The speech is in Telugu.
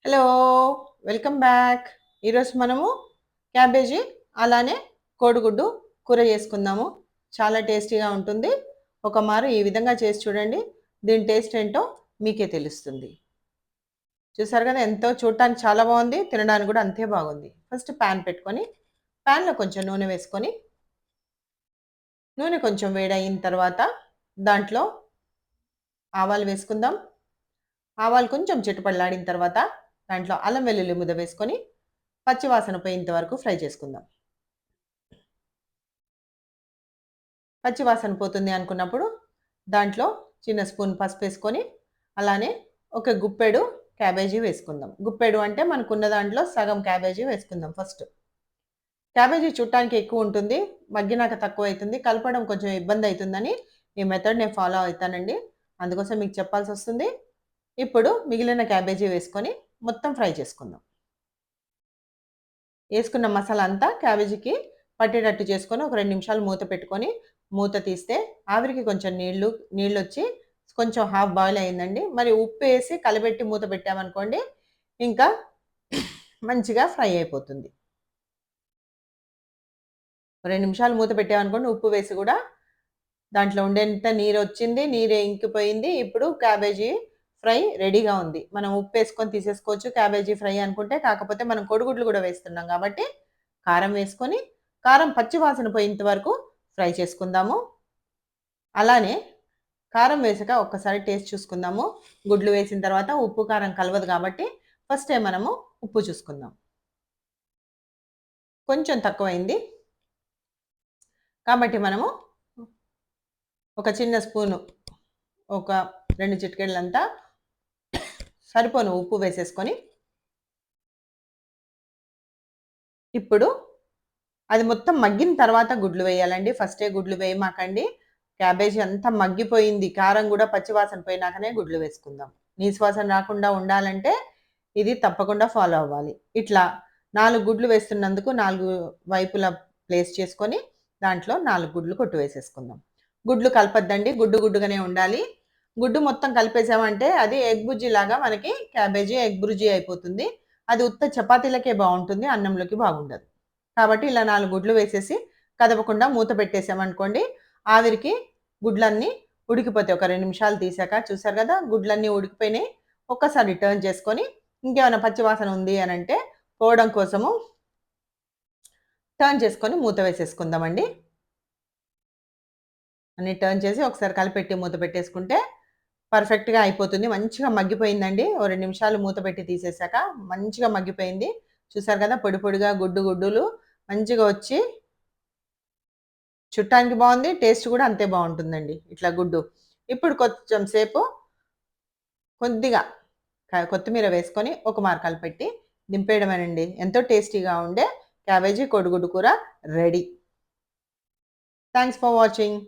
హలో! Welcome back. ఈరోజు మనము క్యాబేజీ అలానే కోడిగుడ్డు కూర చేసుకుందాము. చాలా టేస్టీగా ఉంటుంది. ఒక మారు ఈ విధంగా చేసి చూడండి. దీని టేస్ట్ ఏంటో మీకే తెలుస్తుంది. చూసారు కదా! ఎంతో చూడటానికి చాలా బాగుంది. తినడానికి కూడా అంతే బాగుంది. ఫస్ట్ పాన్ పెట్టుకొని, పాన్‌లో కొంచెం నూనె వేసుకొని, నూనె కొంచెం వేడయిన తర్వాత దాంట్లో ఆవాలు వేసుకుందాం. ఆవాలు కొంచెం చిటపటలాడిన తర్వాత దాంట్లో అల్లం వెల్లుల్లి ముద్ద వేసుకొని పచ్చి వాసన పోయేంత వరకు ఫ్రై చేసుకుందాం. పచ్చి వాసన పోతుంది అనుకున్నప్పుడు దాంట్లో చిన్న స్పూన్ పసుపు వేసుకొని అలానే ఒక గుప్పెడు క్యాబేజీ వేసుకుందాం. గుప్పెడు అంటే మనకున్న దాంట్లో సగం క్యాబేజీ వేసుకుందాం ఫస్ట్. క్యాబేజీ చుట్టానికి ఎక్కువ ఉంటుంది, మగ్గినాక తక్కువ అవుతుంది, కలపడం కొంచెం ఇబ్బంది అవుతుందని ఈ మెథడ్ నేను ఫాలో అవుతానండి. అందుకోసం మీకు చెప్పాల్సి వస్తుంది. ఇప్పుడు మిగిలిన క్యాబేజీ వేసుకొని మొత్తం ఫ్రై చేసుకుందాం. వేసుకున్న మసాలా అంతా క్యాబేజీకి పట్టేటట్టు చేసుకొని ఒక 2 నిమిషాలు మూత పెట్టుకొని, మూత తీస్తే ఆవిరికి కొంచెం నీళ్ళొచ్చి కొంచెం హాఫ్ బాయిల్ అయిందండి. మరి ఉప్పు వేసి కలబెట్టి మూత పెట్టామనుకోండి ఇంకా మంచిగా ఫ్రై అయిపోతుంది. 2 నిమిషాలు మూత పెట్టామనుకోండి ఉప్పు వేసి కూడా దాంట్లో ఉండేంత నీరొచ్చింది. నీరు ఇంకిపోయింది. ఇప్పుడు క్యాబేజీ ఫ్రై రెడీగా ఉంది. మనం ఉప్పేసుకొని తీసేసుకోవచ్చు క్యాబేజీ ఫ్రై అనుకుంటే. కాకపోతే మనం కోడిగుడ్లు కూడా వేస్తున్నాం కాబట్టి కారం వేసుకొని, కారం పచ్చి వాసన పోయేంత వరకు ఫ్రై చేసుకుందాము. అలానే కారం వేసాక ఒక్కసారి టేస్ట్ చూసుకుందాము. గుడ్లు వేసిన తర్వాత ఉప్పు, కారం కలవదు కాబట్టి ఫస్టే మనము ఉప్పు చూసుకుందాం. కొంచెం తక్కువైంది. కాబట్టి మనము ఒక చిన్న స్పూను, ఒక 2 చిటికెళ్ళంతా సరిపోను ఉప్పు వేసేసుకొని, ఇప్పుడు అది మొత్తం మగ్గిన తర్వాత గుడ్లు వేయాలండి. ఫస్టే గుడ్లు వేయమాకండి. క్యాబేజీ అంతా మగ్గిపోయింది. కారం కూడా పచ్చి వాసన పోయినాకనే గుడ్లు వేసుకుందాం. నీసు వాసన రాకుండా ఉండాలంటే ఇది తప్పకుండా ఫాలో అవ్వాలి. ఇట్లా 4 గుడ్లు వేస్తున్నందుకు 4 వైపులా ప్లేస్ చేసుకొని దాంట్లో 4 గుడ్లు కొట్టి వేసేసుకుందాం. గుడ్లు కలపొద్దండి. గుడ్డు గుడ్డుగానే ఉండాలి. గుడ్డు మొత్తం కలిపేసామంటే అది ఎగ్ బుర్జీలాగా మనకి క్యాబేజీ ఎగ్ బుర్జీ అయిపోతుంది. అది ఉత్త చపాతీలకే బావుంటుంది. అన్నంలోకి బాగుండదు. కాబట్టి ఇలా 4 గుడ్లు వేసేసి కదపకుండా మూత పెట్టేసామనుకోండి, ఆవిరికి గుడ్లన్నీ ఉడికిపోతాయి. ఒక 2 నిమిషాలు తీసాక చూసారు కదా! గుడ్లన్నీ ఉడికిపోయినాయి. ఒక్కసారి టర్న్ చేసుకొని ఇంకేమైనా పచ్చి వాసన ఉంది అనంటే పోవడం కోసము టర్న్ చేసుకొని మూత వేసేసుకుందామండి. అన్నీ టర్న్ చేసి ఒకసారి కలిపెట్టి మూత పెట్టేసుకుంటే పర్ఫెక్ట్‌గా అయిపోతుంది. మంచిగా మగ్గిపోయిందండి. ఓ 2 నిమిషాలు మూత పెట్టి తీసేసాక మంచిగా మగ్గిపోయింది. చూసారు కదా! పొడి పొడిగా గుడ్డులు మంచిగా వచ్చి చుట్టానికి బావుంది. టేస్ట్ కూడా అంతే బావుంటుందండి ఇట్లా గుడ్డు. ఇప్పుడు కొంచెం సేపు కొద్దిగా కొత్తిమీర వేసుకొని ఒక మారు కలిపెట్టి దింపేయడమేనండి. ఎంతో టేస్టీగా ఉండే క్యాబేజీ కోడిగుడ్డు కూర రెడీ. Thanks for watching.